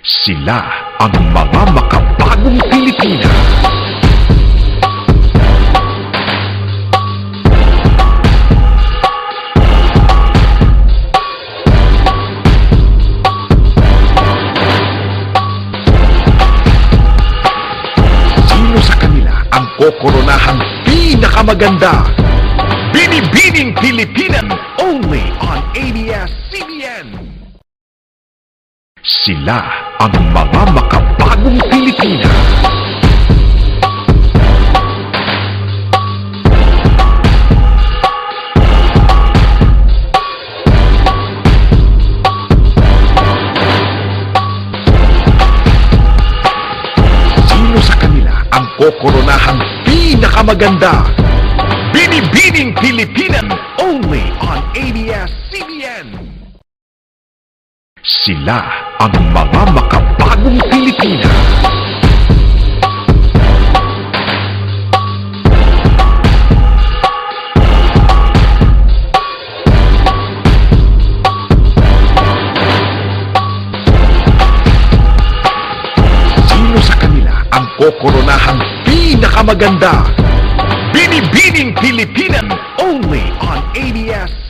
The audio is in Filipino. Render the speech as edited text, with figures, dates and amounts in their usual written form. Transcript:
Sila ang mga makabagong Pilipina. Sino sa kanila ang kokoronahang pinakamaganda? Binibining Pilipinan, only on ABS-CBN. Sila ang mga makabagong Pilipina. Sino sa kanila ang kokoronahang pinakamaganda? Binibining Pilipinan, only on ABS-CBN. Sila ang mga makabagong Pilipina. Sino sa kanila ang kokoronahang pinakamaganda? Binibining Pilipinan, only on ABS.